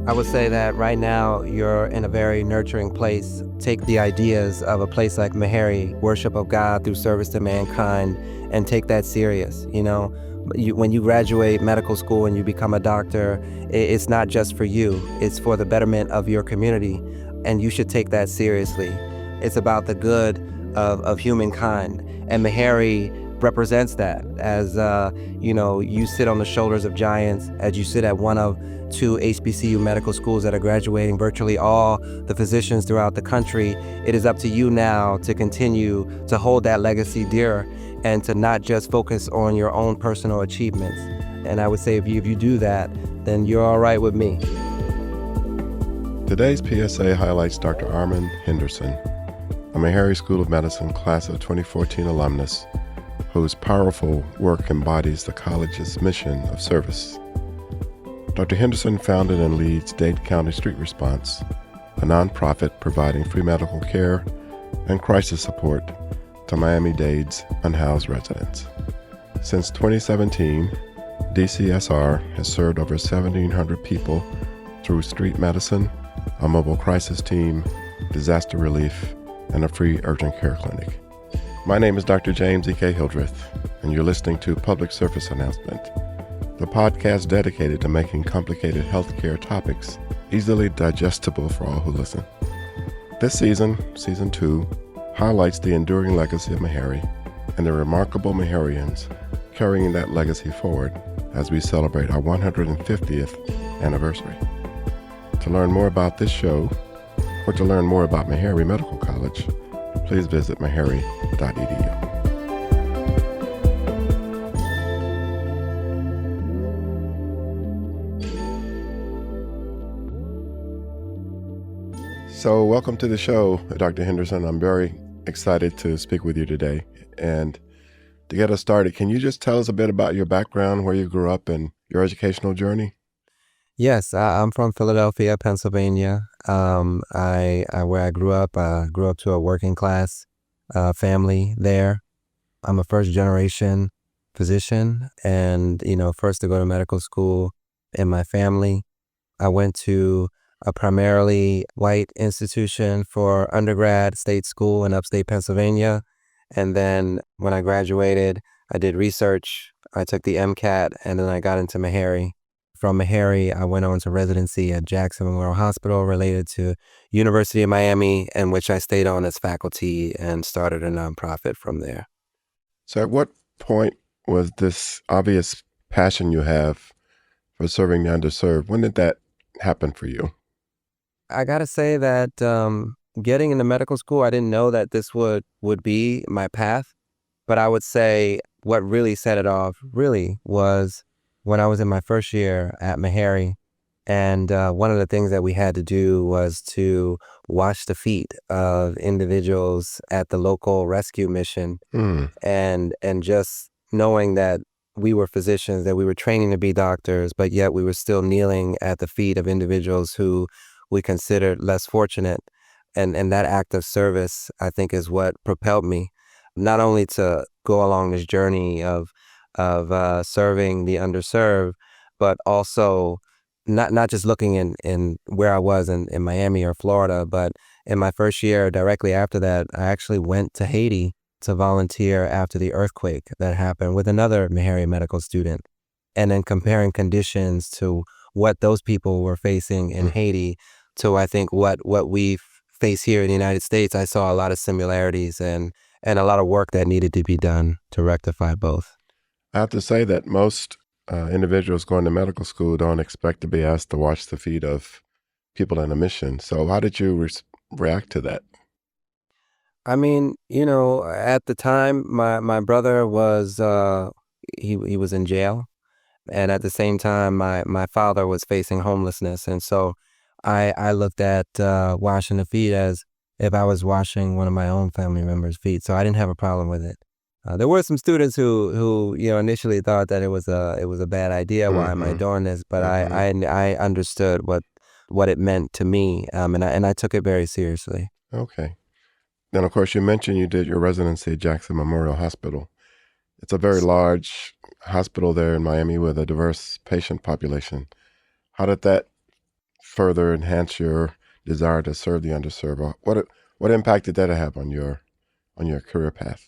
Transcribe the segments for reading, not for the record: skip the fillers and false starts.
I would say that right now you're in a very nurturing place. Take the ideas of a place like Meharry, worship of God through service to mankind, and take that serious. When you graduate medical school and you become a doctor, it's not just for you, it's for the betterment of your community, and you should take that seriously. It's about the good of humankind, and Meharry represents that as, you sit on the shoulders of giants, as you sit at one of two HBCU medical schools that are graduating virtually all the physicians throughout the country. It is up to you now to continue to hold that legacy dear and to not just focus on your own personal achievements. And I would say if you do that, then you're all right with me. Today's PSA highlights Dr. Armen Henderson, a Meharry School of Medicine class of 2014 alumnus whose powerful work embodies the college's mission of service. Dr. Henderson founded and leads Dade County Street Response, a nonprofit providing free medical care and crisis support to Miami-Dade's unhoused residents. Since 2017, DCSR has served over 1,700 people through street medicine, a mobile crisis team, disaster relief, and a free urgent care clinic. My name is Dr. James E.K. Hildreth, and you're listening to Public Service Announcement, the podcast dedicated to making complicated healthcare topics easily digestible for all who listen. This season, Season 2, highlights the enduring legacy of Meharry and the remarkable Meharrians carrying that legacy forward as we celebrate our 150th anniversary. To learn more about this show, or to learn more about Meharry Medical College, please visit meharry.edu. So welcome to the show, Dr. Henderson. I'm very excited to speak with you today. And to get us started, can you just tell us a bit about your background, where you grew up, and your educational journey? Yes, I'm from Philadelphia, Pennsylvania. Where I grew up to a working class family there. I'm a first generation physician and, first to go to medical school in my family. I went to a primarily white institution for undergrad, state school in upstate Pennsylvania. And then when I graduated, I did research. I took the MCAT, and then I got into Meharry. From Meharry, I went on to residency at Jackson Memorial Hospital related to University of Miami, in which I stayed on as faculty and started a nonprofit from there. So at what point was this obvious passion you have for serving the underserved? When did that happen for you? I got to say that getting into medical school, I didn't know that this would be my path. But I would say what really set it off really was when I was in my first year at Meharry. And one of the things that we had to do was to wash the feet of individuals at the local rescue mission. And just knowing that we were physicians, that we were training to be doctors, but yet we were still kneeling at the feet of individuals who we considered less fortunate. And that act of service, I think, is what propelled me, not only to go along this journey of serving the underserved, but also not just looking in where I was in Miami or Florida, but in my first year, directly after that, I actually went to Haiti to volunteer after the earthquake that happened with another Meharry medical student. And then comparing conditions to what those people were facing in Haiti to, I think, what we face here in the United States, I saw a lot of similarities and a lot of work that needed to be done to rectify both. I have to say that most individuals going to medical school don't expect to be asked to wash the feet of people in a mission. So how did you react to that? I mean, at the time, my brother was, he was in jail. And at the same time, my father was facing homelessness. And so I looked at washing the feet as if I was washing one of my own family members' feet. So I didn't have a problem with it. There were some students who initially thought that it was a bad idea. Why am I doing this? But I understood what it meant to me, and I took it very seriously. Okay. Then, of course, you mentioned you did your residency at Jackson Memorial Hospital. It's a very large hospital there in Miami with a diverse patient population. How did that further enhance your desire to serve the underserved? Or what impact did that have on your career path?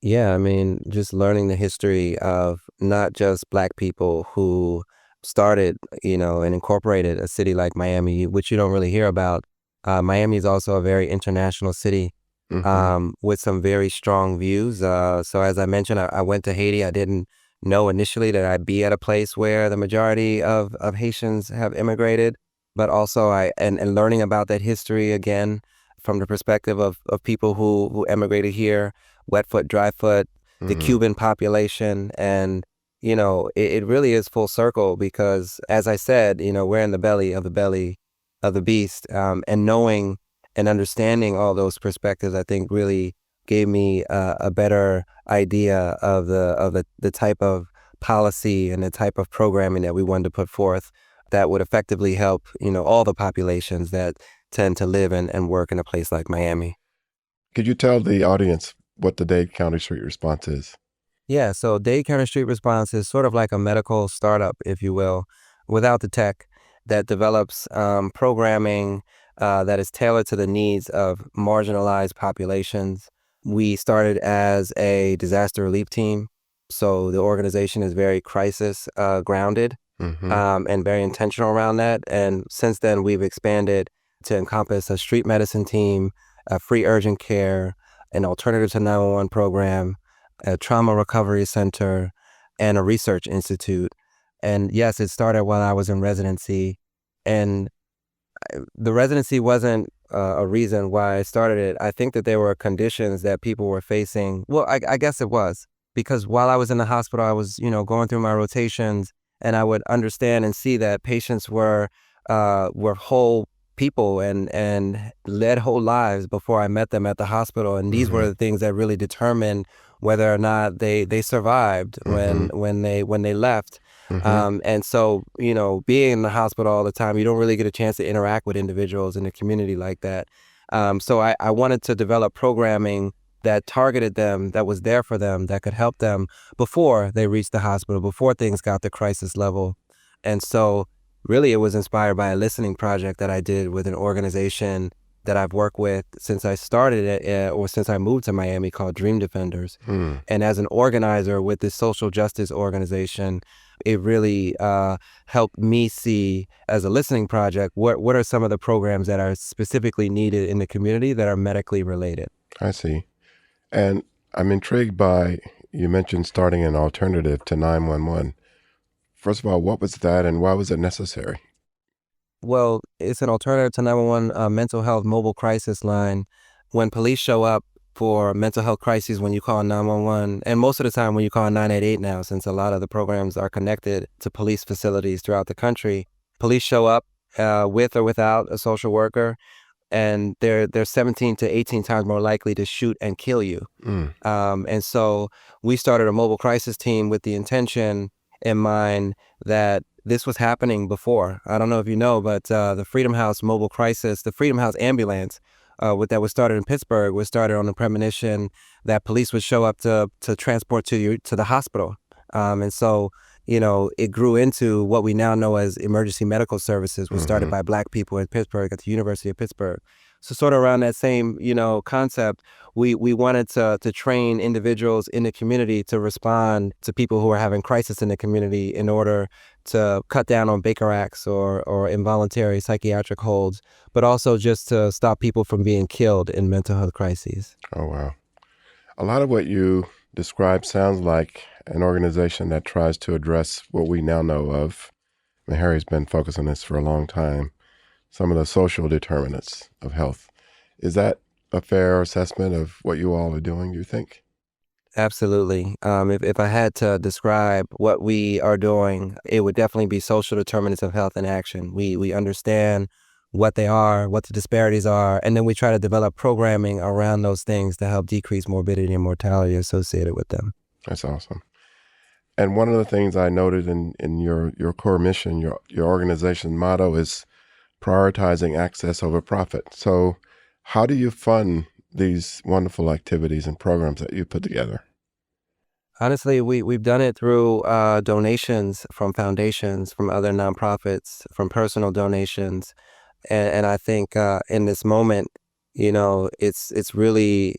Yeah, I mean, just learning the history of not just Black people who started, and incorporated a city like Miami, which you don't really hear about. Miami is also a very international city, Mm-hmm. with some very strong views. So as I mentioned, I went to Haiti. I didn't know initially that I'd be at a place where the majority of Haitians have immigrated, but also and learning about that history again from the perspective of people who emigrated here, wet foot, dry foot, the Mm-hmm. Cuban population. And, it really is full circle because, as I said, we're in the belly of the beast. And knowing and understanding all those perspectives, I think really gave me a better idea of the type of policy and the type of programming that we wanted to put forth that would effectively help, all the populations that tend to live and work in a place like Miami. Could you tell the audience what the Dade County Street response is? Yeah, so Dade County Street Response is sort of like a medical startup, if you will, without the tech, that develops programming that is tailored to the needs of marginalized populations. We started as a disaster relief team, so the organization is very crisis grounded, Mm-hmm. and very intentional around that. And since then, we've expanded to encompass a street medicine team, a free urgent care, an alternative to 911 program, a trauma recovery center, and a research institute. And yes, it started while I was in residency. And the residency wasn't a reason why I started it. I think that there were conditions that people were facing. Well, I guess it was because while I was in the hospital, I was, going through my rotations, and I would understand and see that patients were whole people and led whole lives before I met them at the hospital. And these Mm-hmm. were the things that really determined whether or not they survived Mm-hmm. when they left. Mm-hmm. And so, being in the hospital all the time, you don't really get a chance to interact with individuals in the community like that. So I wanted to develop programming that targeted them, that was there for them, that could help them before they reached the hospital, before things got to crisis level. And so, really, it was inspired by a listening project that I did with an organization that I've worked with since I started it, or since I moved to Miami, called Dream Defenders. Mm. And as an organizer with this social justice organization, it really helped me see, as a listening project, what are some of the programs that are specifically needed in the community that are medically related. I see. And I'm intrigued by, you mentioned starting an alternative to 911. First of all, what was that and why was it necessary? Well, it's an alternative to 911 mental health mobile crisis line. When police show up for mental health crises, when you call 911, and most of the time when you call 988 now, since a lot of the programs are connected to police facilities throughout the country, police show up with or without a social worker, and they're 17 to 18 times more likely to shoot and kill you. Mm. And so we started a mobile crisis team with the intention in mind that this was happening before. I don't know if you know, but the Freedom House mobile crisis, the Freedom House ambulance, that was started in Pittsburgh, was started on the premonition that police would show up to transport you to the hospital. And so, it grew into what we now know as emergency medical services, was started Mm-hmm. by Black people in Pittsburgh at the University of Pittsburgh. So sort of around that same, concept, we wanted to train individuals in the community to respond to people who are having crisis in the community in order to cut down on Baker Acts or involuntary psychiatric holds, but also just to stop people from being killed in mental health crises. Oh, wow. A lot of what you described sounds like an organization that tries to address what we now know of. Meharry's been focused on this for a long time, some of the social determinants of health. Is that a fair assessment of what you all are doing, you think? Absolutely. If I had to describe what we are doing, it would definitely be social determinants of health in action. We understand what they are, what the disparities are, and then we try to develop programming around those things to help decrease morbidity and mortality associated with them. That's awesome. And one of the things I noted in your core mission, your organization's motto is prioritizing access over profit. So how do you fund these wonderful activities and programs that you put together? Honestly, we've done it through donations from foundations, from other nonprofits, from personal donations, and I think in this moment, it's really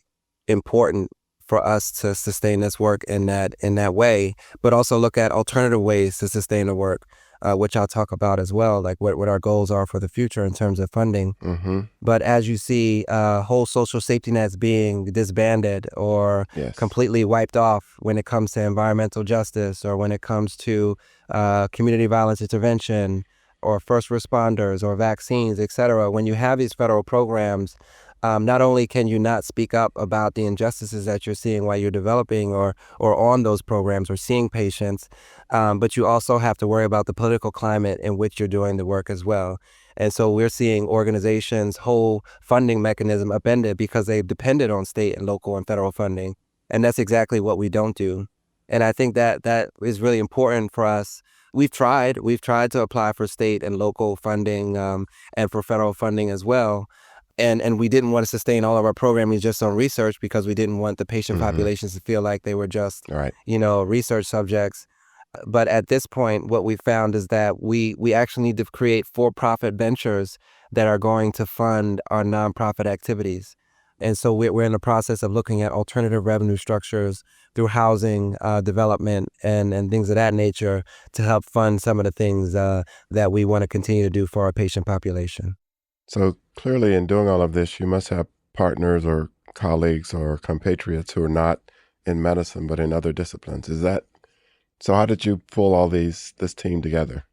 important for us to sustain this work in that way, but also look at alternative ways to sustain the work, which I'll talk about as well, like what our goals are for the future in terms of funding. Mm-hmm. But as you see whole social safety nets being disbanded or Yes. completely wiped off when it comes to environmental justice or when it comes to community violence intervention or first responders or vaccines, et cetera, when you have these federal programs, not only can you not speak up about the injustices that you're seeing while you're developing or on those programs or seeing patients, but you also have to worry about the political climate in which you're doing the work as well. And so we're seeing organizations' whole funding mechanism upended because they've depended on state and local and federal funding. And that's exactly what we don't do. And I think that is really important for us. We've tried to apply for state and local funding and for federal funding as well. And we didn't want to sustain all of our programming just on research because we didn't want the patient Mm-hmm. populations to feel like they were just, All right. research subjects. But at this point, what we found is that we actually need to create for-profit ventures that are going to fund our nonprofit activities. And so we're in the process of looking at alternative revenue structures through housing development and things of that nature to help fund some of the things that we want to continue to do for our patient population. So clearly, in doing all of this, you must have partners or colleagues or compatriots who are not in medicine but in other disciplines. Is that so? How did you pull this team together?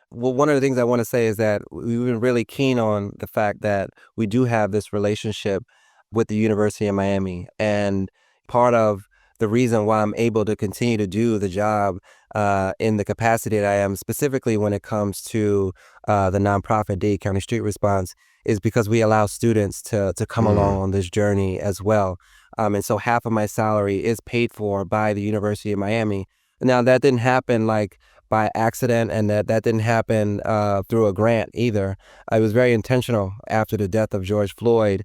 Well, one of the things I want to say is that we've been really keen on the fact that we do have this relationship with the University of Miami. And part of the reason why I'm able to continue to do the job in the capacity that I am, specifically when it comes to the nonprofit Dade County Street Response, is because we allow students to come along Mm, on this journey as well. And so half of my salary is paid for by the University of Miami. Now, that didn't happen like by accident, and that didn't happen through a grant either. It was very intentional after the death of George Floyd,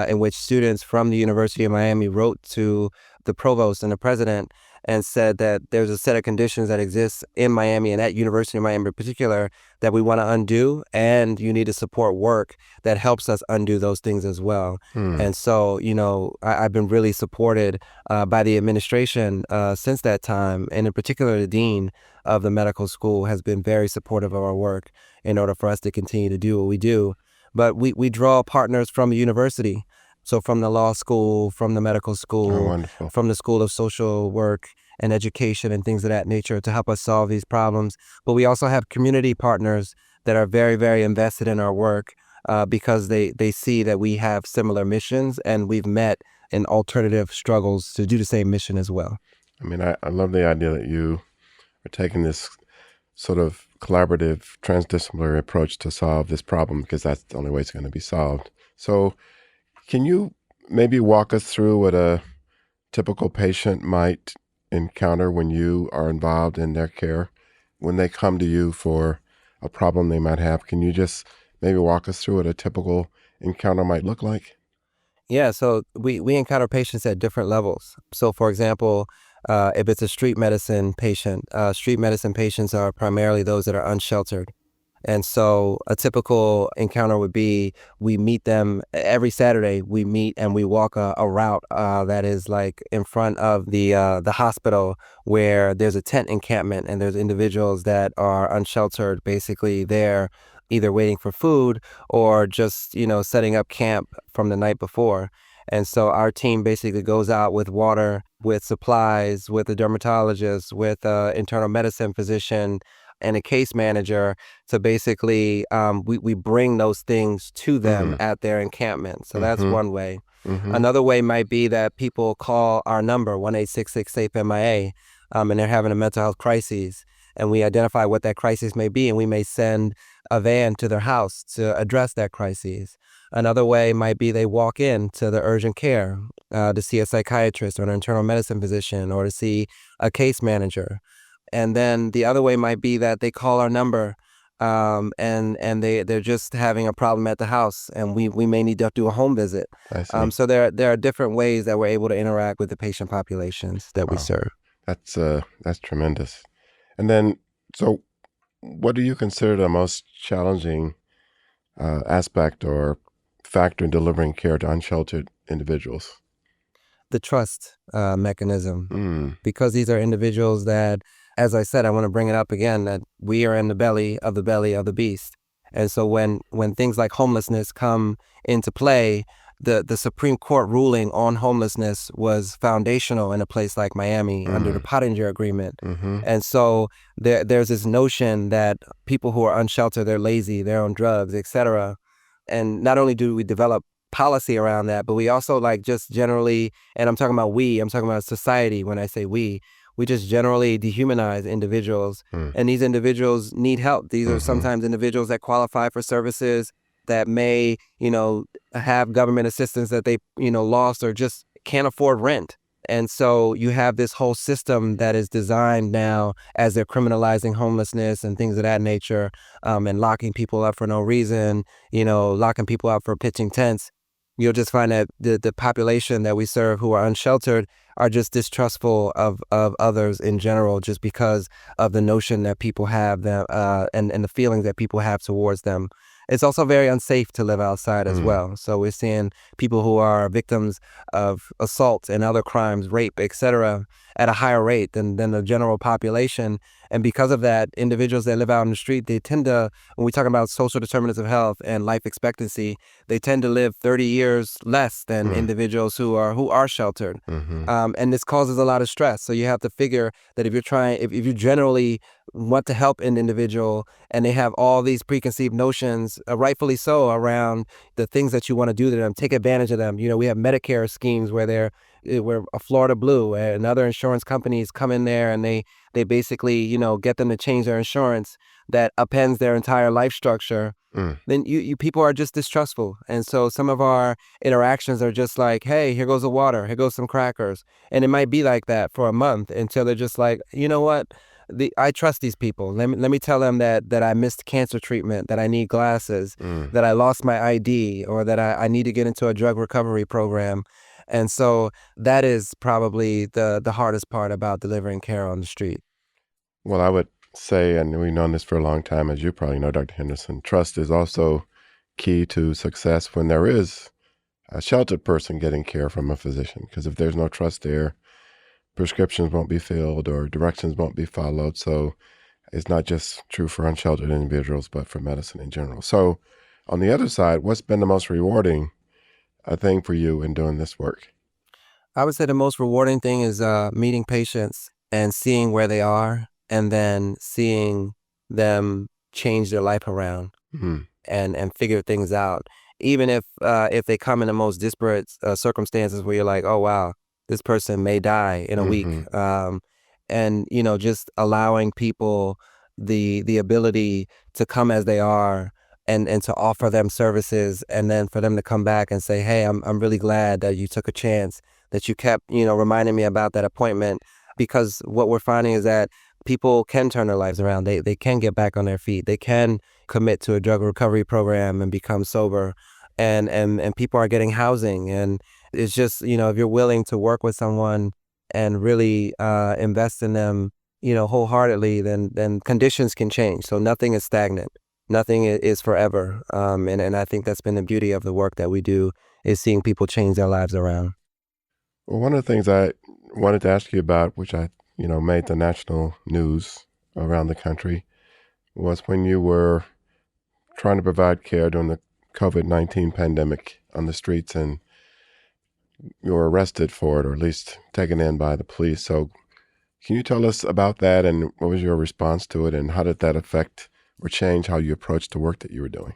in which students from the University of Miami wrote to the provost and the president and said that there's a set of conditions that exist in Miami and at University of Miami in particular that we want to undo, and you need to support work that helps us undo those things as well. mm. And so, I've been really supported by the administration since that time, and in particular, the dean of the medical school has been very supportive of our work in order for us to continue to do what we do. But we draw partners from the university. So from the law school, from the medical Oh, school, wonderful. from the School of Social Work and Education and things of that nature to help us solve these problems. But we also have community partners that are very, very invested in our work because they see that we have similar missions and we've met in alternative struggles to do the same mission as well. I mean, I love the idea that you are taking this sort of collaborative, transdisciplinary approach to solve this problem because that's the only way it's going to be solved. So, can you maybe walk us through what a typical patient might encounter when you are involved in their care? When they come to you for a problem they might have, can you just maybe walk us through what a typical encounter might look like? Yeah, so we encounter patients at different levels. So, for example, if it's a street medicine patients are primarily those that are unsheltered. And so a typical encounter would be we meet them every Saturday. We meet and we walk a route that is like in front of the hospital where there's a tent encampment and there's individuals that are unsheltered, basically there either waiting for food or just setting up camp from the night before. And so our team basically goes out with water, with supplies, with a dermatologist, with an internal medicine physician, and a case manager to basically we bring those things to them Mm, at their encampment. So that's mm-hmm, one way. mm-hmm, Another way might be that people call our number, 1-866-SAFE-MIA, and they're having a mental health crisis. And we identify what that crisis may be, and we may send a van to their house to address that crisis. Another way might be they walk in to the urgent care to see a psychiatrist or an internal medicine physician or to see a case manager. And then the other way might be that they call our number and they're just having a problem at the house, and we may need to do a home visit. I see. So there are different ways that we're able to interact with the patient populations that we Wow. serve. That's tremendous. And then, so what do you consider the most challenging aspect or factor in delivering care to unsheltered individuals? The trust mechanism, Mm, because these are individuals that, as I said, I want to bring it up again, that we are in the belly of the beast. And so when things like homelessness come into play, the Supreme Court ruling on homelessness was foundational in a place like Miami under the mm, Pottinger Agreement. mm-hmm, And so there's this notion that people who are unsheltered, they're lazy, they're on drugs, etc. And not only do we develop policy around that, but we also like just generally, and I'm talking about society when I say we just generally dehumanize individuals, mm, and these individuals need help. These are mm-hmm, sometimes individuals that qualify for services that may, have government assistance that they, lost or just can't afford rent. And so you have this whole system that is designed now as they're criminalizing homelessness and things of that nature, and locking people up for no reason, locking people up for pitching tents. You'll just find that the population that we serve who are unsheltered are just distrustful of others in general, just because of the notion that people have that, and the feelings that people have towards them. It's also very unsafe to live outside as mm, well. So we're seeing people who are victims of assault and other crimes, rape, etc., at a higher rate than the general population. And because of that, individuals that live out in the street, they tend to, when we talk about social determinants of health and life expectancy, they tend to live 30 years less than mm, individuals who are sheltered. mm-hmm, And this causes a lot of stress. So you have to figure that if you generally want to help an individual and they have all these preconceived notions, rightfully so, around the things that you want to do to them, take advantage of them. We have Medicare schemes where a Florida Blue and other insurance companies come in there and they basically, get them to change their insurance that upends their entire life structure. mm. Then you people are just distrustful. And so some of our interactions are just like, hey, here goes the water, here goes some crackers. And it might be like that for a month until they're just like, you know what? I trust these people. Let me tell them that I missed cancer treatment, that I need glasses, Mm. that I lost my ID, or that I need to get into a drug recovery program. And so that is probably the hardest part about delivering care on the street. Well, I would say, and we've known this for a long time, as you probably know, Dr. Henderson, trust is also key to success when there is a sheltered person getting care from a physician. Because if there's no trust there, prescriptions won't be filled or directions won't be followed. So it's not just true for unsheltered individuals, but for medicine in general. So on the other side, what's been the most rewarding thing for you in doing this work? I would say the most rewarding thing is meeting patients and seeing where they are, and then seeing them change their life around Mm, and figure things out. Even if they come in the most disparate circumstances where you're like, oh wow, this person may die in a mm-hmm, week, and just allowing people the ability to come as they are, and to offer them services, and then for them to come back and say, hey, I'm really glad that you took a chance, that you kept reminding me about that appointment, because what we're finding is that people can turn their lives around. They can get back on their feet. They can commit to a drug recovery program and become sober, and people are getting housing. And it's just, if you're willing to work with someone and really invest in them, wholeheartedly, then conditions can change. So nothing is stagnant. Nothing is forever. And I think that's been the beauty of the work that we do, is seeing people change their lives around. Well, one of the things I wanted to ask you about, which made the national news around the country, was when you were trying to provide care during the COVID-19 pandemic on the streets and you were arrested for it, or at least taken in by the police. So can you tell us about that and what was your response to it and how did that affect or change how you approached the work that you were doing?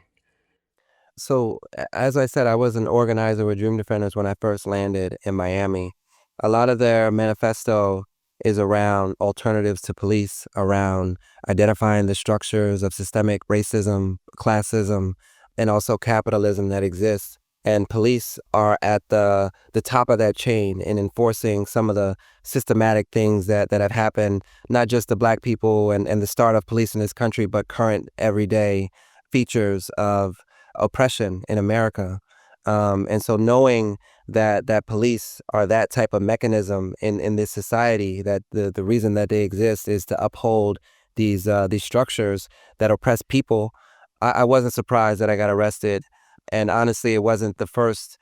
So, as I said, I was an organizer with Dream Defenders when I first landed in Miami. A lot of their manifesto is around alternatives to police, around identifying the structures of systemic racism, classism, and also capitalism that exists. And police are at the top of that chain in enforcing some of the systematic things that have happened, not just to Black people and the start of police in this country, but current everyday features of oppression in America. And so knowing that police are that type of mechanism in this society, that the reason that they exist is to uphold these structures that oppress people, I wasn't surprised that I got arrested. And honestly, it wasn't the first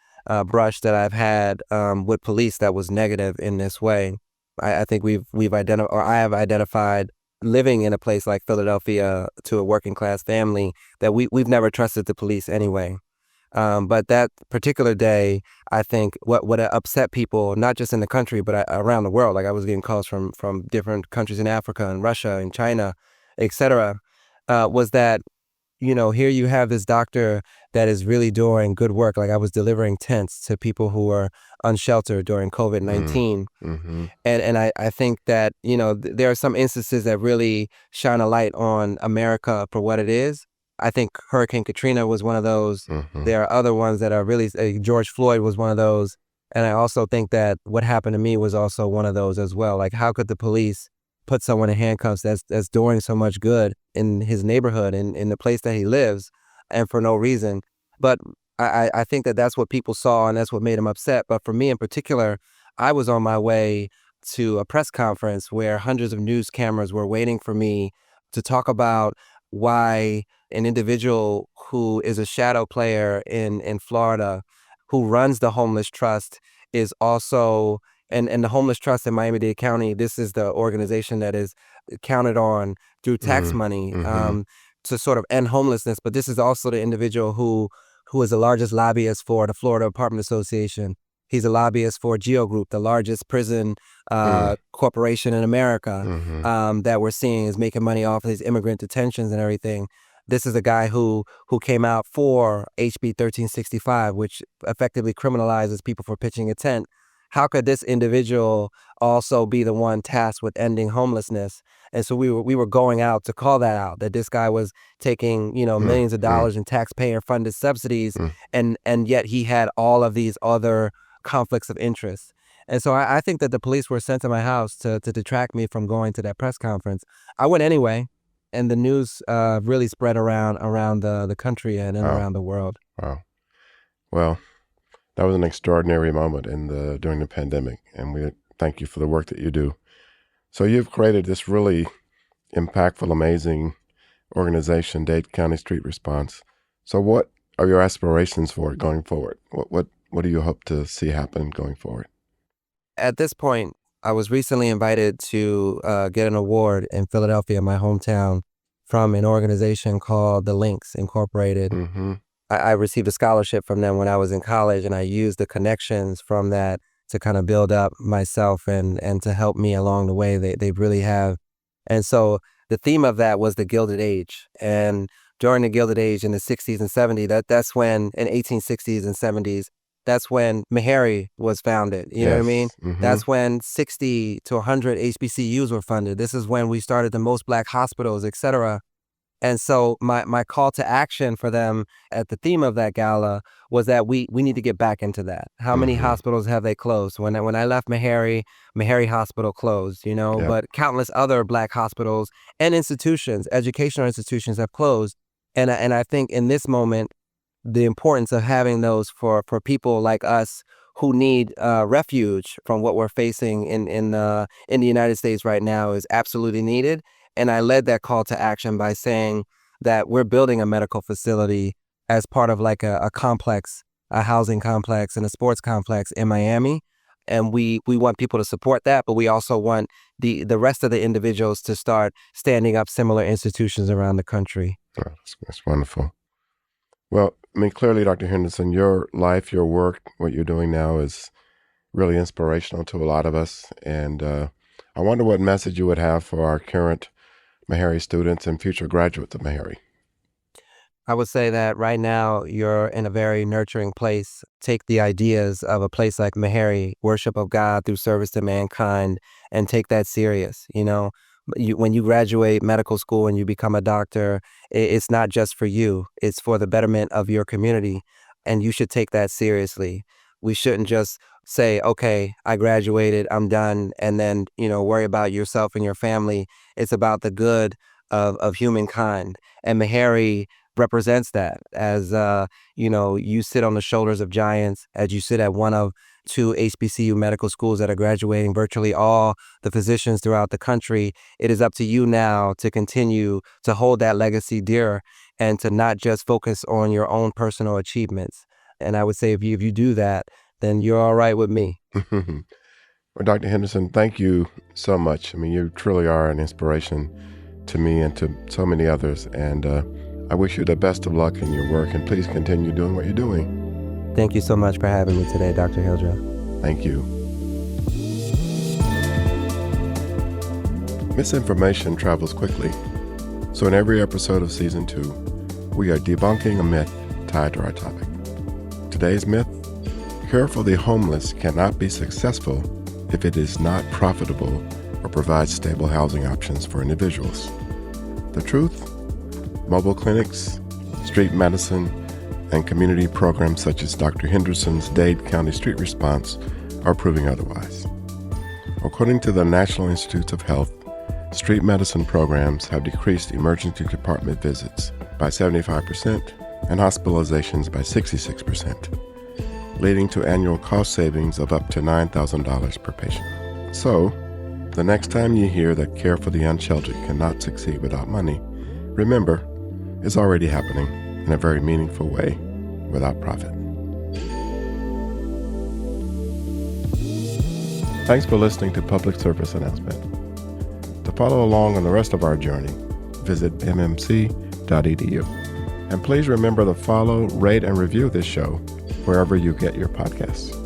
brush that I've had with police that was negative in this way. I think we've identified, or I have identified, living in a place like Philadelphia to a working class family, that we've never trusted the police anyway. But that particular day, I think what upset people, not just in the country, but around the world, like I was getting calls from different countries in Africa and Russia and China, etc., was that, here you have this doctor that is really doing good work. Like I was delivering tents to people who were unsheltered during Mm, COVID-19. mm-hmm, And I think that, there are some instances that really shine a light on America for what it is. I think Hurricane Katrina was one of those. mm-hmm, There are other ones that are really, George Floyd was one of those. And I also think that what happened to me was also one of those as well. Like, how could the police put someone in handcuffs that's doing so much good in his neighborhood, in the place that he lives, and for no reason? But I think that that's what people saw and that's what made them upset. But for me in particular, I was on my way to a press conference where hundreds of news cameras were waiting for me to talk about why an individual who is a shadow player in Florida, who runs the homeless trust, is also, and the homeless trust in Miami-Dade County, this is the organization that is counted on through tax money mm-hmm, to sort of end homelessness. But this is also the individual who is the largest lobbyist for the Florida Apartment Association. He's a lobbyist for Geo Group, the largest prison corporation in America, mm-hmm, that we're seeing is making money off of these immigrant detentions and everything. This is a guy who came out for HB 1365, which effectively criminalizes people for pitching a tent. How could this individual also be the one tasked with ending homelessness? And so we were going out to call that out, that this guy was taking, millions of mm-hmm, dollars in taxpayer funded subsidies, and yet he had all of these other conflicts of interest. And so I think that the police were sent to my house to detract me from going to that press conference. I went anyway, and the news really spread around the country and wow, around the world. wow. Well, that was an extraordinary moment during the pandemic, and we thank you for the work that you do. So you've created this really impactful, amazing organization, Dade County Street Response. So what are your aspirations for it going forward? What do you hope to see happen going forward? At this point, I was recently invited to get an award in Philadelphia, my hometown, from an organization called the Links Incorporated. Mm-hmm. I received a scholarship from them when I was in college, and I used the connections from that to kind of build up myself and to help me along the way. They really have. And so the theme of that was the Gilded Age. And during the Gilded Age in the 60s and 70s, that's when, in 1860s and 70s, that's when Meharry was founded. You know what I mean? Yes. Mm-hmm. That's when 60 to 100 HBCUs were funded. This is when we started the most Black hospitals, et cetera. And so my call to action for them at the theme of that gala was that we need to get back into that. How many Mm-hmm. hospitals have they closed? When I left Meharry Hospital closed, Yep. but countless other Black hospitals and institutions, educational institutions, have closed. And I think in this moment, the importance of having those for people like us who need refuge from what we're facing in the United States right now is absolutely needed. And I led that call to action by saying that we're building a medical facility as part of like a complex, a housing complex and a sports complex in Miami. And we want people to support that, but we also want the rest of the individuals to start standing up similar institutions around the country. Oh, that's wonderful. Well, I mean, clearly, Dr. Henderson, your life, your work, what you're doing now is really inspirational to a lot of us. And I wonder what message you would have for our current Meharry students and future graduates of Meharry. I would say that right now you're in a very nurturing place. Take the ideas of a place like Meharry, worship of God through service to mankind, and take that serious. When you graduate medical school and you become a doctor, it's not just for you. It's for the betterment of your community. and you should take that seriously. We shouldn't just say, okay, I graduated, I'm done, and then, worry about yourself and your family. It's about the good of humankind. And Meharry represents that as, you sit on the shoulders of giants, as you sit at one of two HBCU medical schools that are graduating virtually all the physicians throughout the country. It is up to you now to continue to hold that legacy dear and to not just focus on your own personal achievements. And I would say if you do that, then you're all right with me. Well, Dr. Henderson, thank you so much. I mean, you truly are an inspiration to me and to so many others. And I wish you the best of luck in your work, and please continue doing what you're doing. Thank you so much for having me today, Dr. Hildreth. Thank you. Misinformation travels quickly. So in every episode of Season 2, we are debunking a myth tied to our topic. Today's myth: care for the homeless cannot be successful if it is not profitable or provides stable housing options for individuals. The truth? Mobile clinics, street medicine, and community programs such as Dr. Henderson's Dade County Street Response are proving otherwise. According to the National Institutes of Health, street medicine programs have decreased emergency department visits by 75% and hospitalizations by 66%, leading to annual cost savings of up to $9,000 per patient. So, the next time you hear that care for the unsheltered cannot succeed without money, remember, it's already happening in a very meaningful way without profit. Thanks for listening to Public Service Announcement. To follow along on the rest of our journey, visit mmc.edu. And please remember to follow, rate, and review this show wherever you get your podcasts.